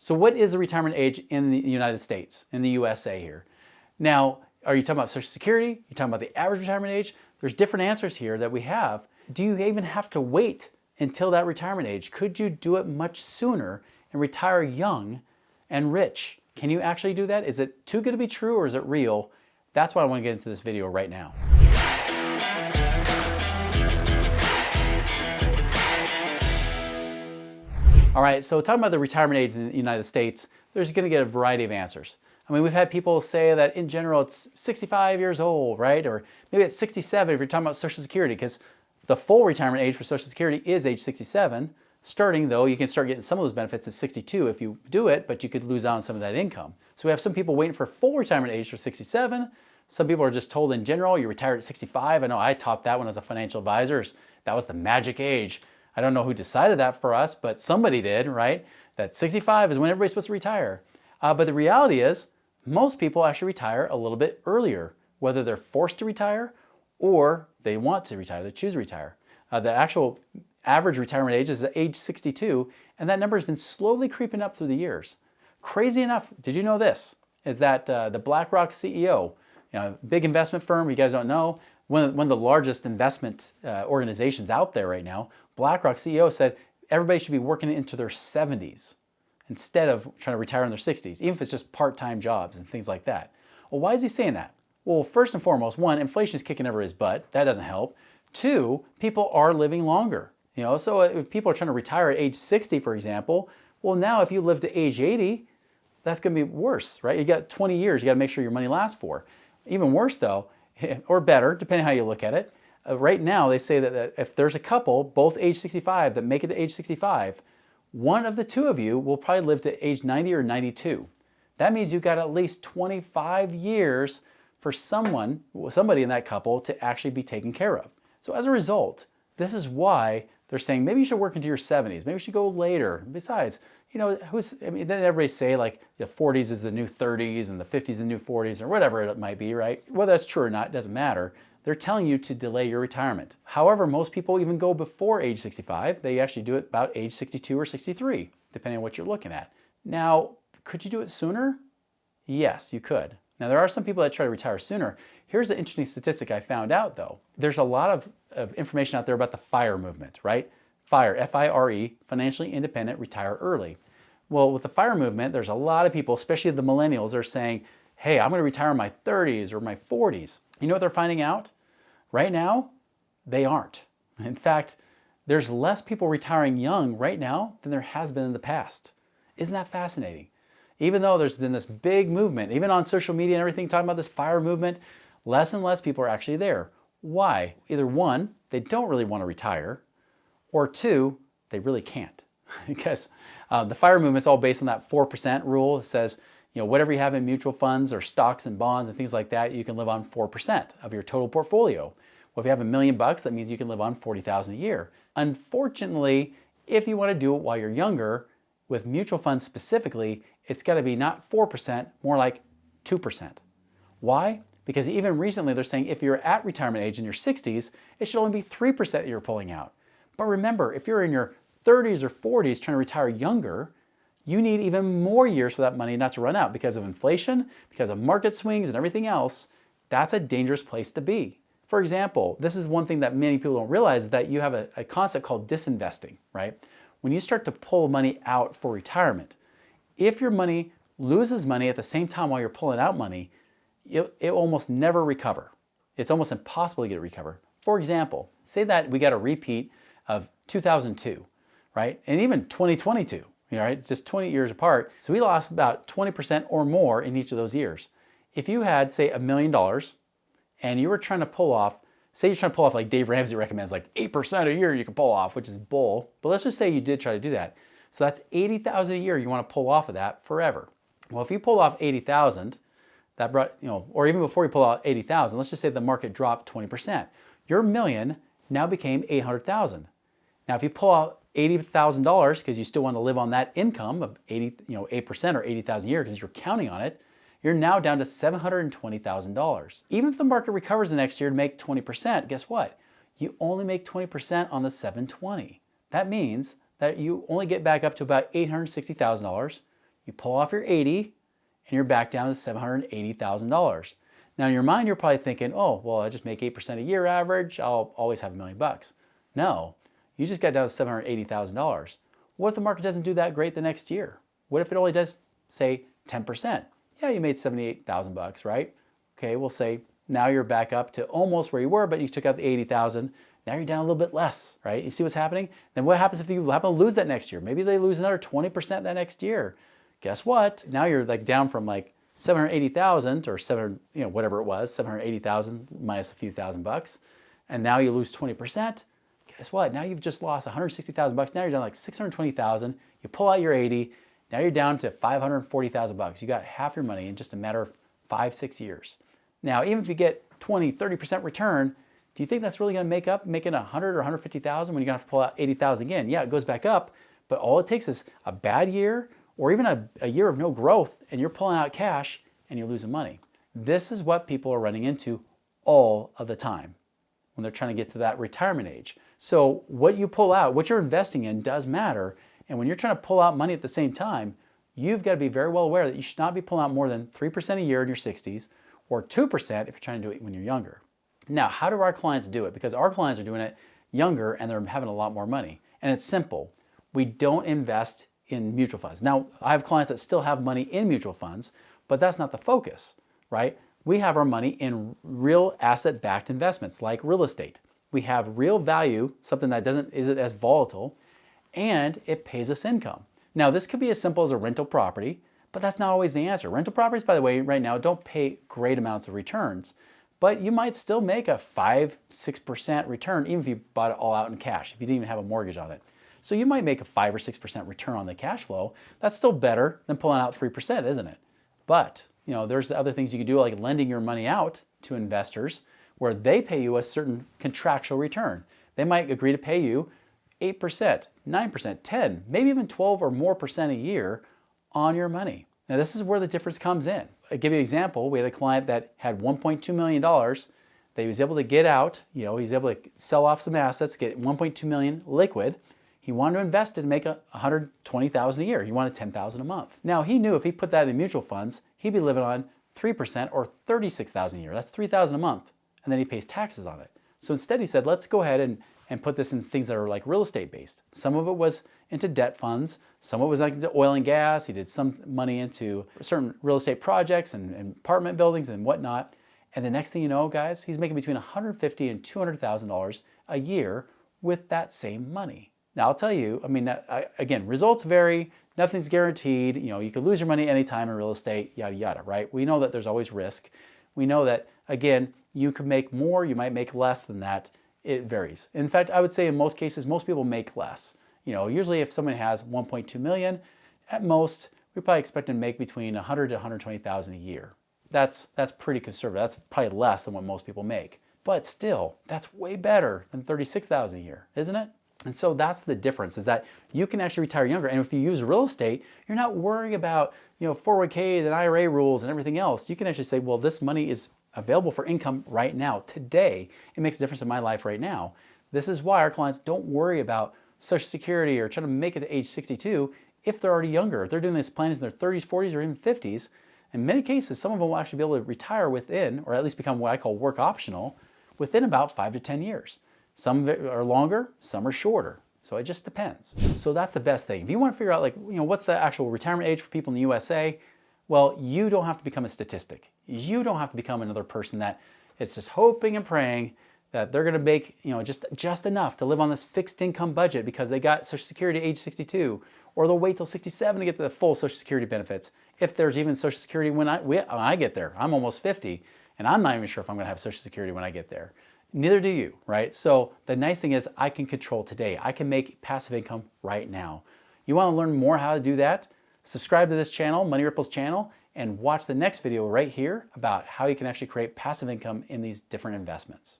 So what is the retirement age in the United States, in the USA here? Now, are you talking about Social Security? You're talking about the average retirement age? There's different answers here that we have. Do you even have to wait until that retirement age? Could you do it much sooner and retire young and rich? Can you actually do that? Is it too good to be true, or is it real? That's why I want to get into this video right now. All right, so talking about the retirement age in the United States, there's going to get a variety of answers. I mean, we've had people say that in general it's 65 years old, right? Or maybe it's 67 if you're talking about Social Security, because the full retirement age for Social Security is age 67. Starting though, you can start getting some of those benefits at 62 if you do it, but you could lose out on some of that income. So we have some people waiting for full retirement age for 67. Some people are just told in general, you retire at 65. I know I taught that when I was a financial advisor. That was the magic age. I don't know who decided that for us, but somebody did, right? That 65 is when everybody's supposed to retire. But the reality is, most people actually retire a little bit earlier, whether they're forced to retire or they want to retire, they choose to retire. The actual average retirement age is at age 62, and that number has been slowly creeping up through the years. Crazy enough, did you know this? Is that the BlackRock CEO, big investment firm, you guys don't know, one of the largest investment organizations out there right now, BlackRock CEO said everybody should be working into their 70s instead of trying to retire in their 60s, even if it's just part-time jobs and things like that. Well, why is he saying that? Well, first and foremost, one, inflation is kicking over his butt. That doesn't help. Two, people are living longer. So if people are trying to retire at age 60, for example, well, now if you live to age 80, that's going to be worse, right? You got 20 years. You got to make sure your money lasts for. Even worse, though, or better, depending how you look at it. Right now, they say that if there's a couple, both age 65, that make it to age 65, one of the two of you will probably live to age 90 or 92. That means you've got at least 25 years for somebody in that couple to actually be taken care of. So as a result, this is why they're saying maybe you should work into your 70s. Maybe you should go later. Besides, then everybody say like the 40s is the new 30s and the 50s is the new 40s or whatever it might be, right? Whether that's true or not, it doesn't matter. They're telling you to delay your retirement. However, most people even go before age 65. They actually do it about age 62 or 63, depending on what you're looking at. Now, could you do it sooner? Yes, you could. Now, there are some people that try to retire sooner. Here's the interesting statistic I found out, though. There's a lot of information out there about the FIRE movement, right? FIRE, F-I-R-E, financially independent, retire early. Well, with the FIRE movement, there's a lot of people, especially the millennials, that are saying, hey, I'm going to retire in my 30s or my 40s. You know what they're finding out? Right now, they aren't. In fact, there's less people retiring young right now than there has been in the past. Isn't that fascinating? Even though there's been this big movement, even on social media and everything, talking about this FIRE movement, less and less people are actually there. Why? Either one, they don't really want to retire, or two, they really can't. Because the FIRE movement is all based on that 4% rule. It says, whatever you have in mutual funds or stocks and bonds and things like that, you can live on 4% of your total portfolio. Well, if you have $1 million, that means you can live on $40,000 a year. Unfortunately, if you want to do it while you're younger, with mutual funds specifically, it's got to be not 4%, more like 2%. Why? Because even recently they're saying if you're at retirement age in your 60s, it should only be 3% that you're pulling out. But remember, if you're in your 30s or 40s trying to retire younger, you need even more years for that money not to run out because of inflation, because of market swings and everything else. That's a dangerous place to be. For example, this is one thing that many people don't realize, is that you have a concept called disinvesting, right? When you start to pull money out for retirement, if your money loses money at the same time while you're pulling out money, it almost never recover. It's almost impossible to get it recovered. For example, say that we got a repeat of 2002, right? And even 2022, right? It's just 20 years apart. So we lost about 20% or more in each of those years. If you had, say, $1 million and you were trying to pull off, say you're trying to pull off like Dave Ramsey recommends, like 8% a year you can pull off, which is bull. But let's just say you did try to do that. So that's $80,000 a year you want to pull off of that forever. Well, if you pull off $80,000, that brought, or even before you pull out $80,000, let's just say the market dropped 20%. Your million now became $800,000. Now, if you pull out $80,000 because you still want to live on that income of 8% or $80,000 a year because you're counting on it, you're now down to $720,000. Even if the market recovers the next year to make 20%, guess what? You only make 20% on the 720. That means that you only get back up to about $860,000. you pull off your 80 and you're back down to $780,000. Now in your mind, you're probably thinking, oh, well, I just make 8% a year average. I'll always have $1 million. No, you just got down to $780,000. What if the market doesn't do that great the next year? What if it only does, say, 10%? Yeah, you made $78,000, right? Okay, we'll say now you're back up to almost where you were, but you took out the 80,000. Now you're down a little bit less, right? You see what's happening? Then what happens if you happen to lose that next year? Maybe they lose another 20% that next year. Guess what? Now you're like down from like 780,000 or whatever it was, 780,000 minus a few $1,000, and now you lose 20%. Guess what? Now you've just lost 160,000 bucks. Now you're down like 620,000. You pull out your 80. Now you're down to 540,000 bucks. You got half your money in just a matter of 5-6 years. Now, even if you get 20-30% return, do you think that's really going to make up making 100 or 150,000 when you're going to have to pull out 80,000 again? Yeah, it goes back up, but all it takes is a bad year or even a year of no growth, and you're pulling out cash and you're losing money. This is what people are running into all of the time when they're trying to get to that retirement age. So what you pull out, what you're investing in does matter. And when you're trying to pull out money at the same time, you've got to be very well aware that you should not be pulling out more than 3% a year in your 60s or 2% if you're trying to do it when you're younger. Now, how do our clients do it? Because our clients are doing it younger and they're having a lot more money. And it's simple. We don't invest in mutual funds. Now, I have clients that still have money in mutual funds, but that's not the focus, right? We have our money in real asset-backed investments like real estate. We have real value, something that isn't as volatile, and it pays us income. Now, this could be as simple as a rental property, but that's not always the answer. Rental properties, by the way, right now don't pay great amounts of returns, but you might still make a 5-6% return even if you bought it all out in cash, if you didn't even have a mortgage on it. So you might make a 5 or 6% return on the cash flow. That's still better than pulling out 3%, isn't it? But there's the other things you can do, like lending your money out to investors where they pay you a certain contractual return. They might agree to pay you 8%, 9%, 10, maybe even 12 or more percent a year on your money. Now this is where the difference comes in. I'll give you an example. We had a client that had $1.2 million that he was able to get out. He was able to sell off some assets, get $1.2 million liquid. He wanted to invest it and make $120,000 a year. He wanted $10,000 a month. Now he knew if he put that in mutual funds, he'd be living on 3% or $36,000 a year. That's $3,000 a month. And then he pays taxes on it. So instead he said, let's go ahead and put this in things that are like real estate based. Some of it was into debt funds. Some of it was like into oil and gas. He did some money into certain real estate projects and apartment buildings and whatnot. And the next thing you know, guys, he's making between $150,000 and $200,000 a year with that same money. Now I'll tell you, again, results vary. Nothing's guaranteed. You could lose your money anytime in real estate, yada, yada, right? We know that there's always risk. We know that, again, you could make more, you might make less than that. It varies. In fact, I would say in most cases, most people make less. Usually if someone has 1.2 million, at most, we probably expect them to make between 100 to 120,000 a year. That's pretty conservative. That's probably less than what most people make. But still, that's way better than 36,000 a year, isn't it? And so that's the difference, is that you can actually retire younger. And if you use real estate, you're not worrying about 401ks and IRA rules and everything else. You can actually say, well, this money is available for income right now, today. It makes a difference in my life right now. This is why our clients don't worry about Social Security or trying to make it to age 62 if they're already younger. If they're doing these plans in their 30s, 40s, or even 50s, in many cases, some of them will actually be able to retire within, or at least become what I call work optional, within about 5 to 10 years. Some are longer, some are shorter. So it just depends. So that's the best thing. If you want to figure out what's the actual retirement age for people in the USA, well, you don't have to become a statistic. You don't have to become another person that is just hoping and praying that they're going to make just enough to live on this fixed income budget because they got Social Security at age 62, or they'll wait till 67 to get the full Social Security benefits. If there's even Social Security when I get there. I'm almost 50, and I'm not even sure if I'm going to have Social Security when I get there. Neither do you, right? So the nice thing is I can control today. I can make passive income right now. You want to learn more how to do that? Subscribe to this channel, Money Ripple's channel, and watch the next video right here about how you can actually create passive income in these different investments.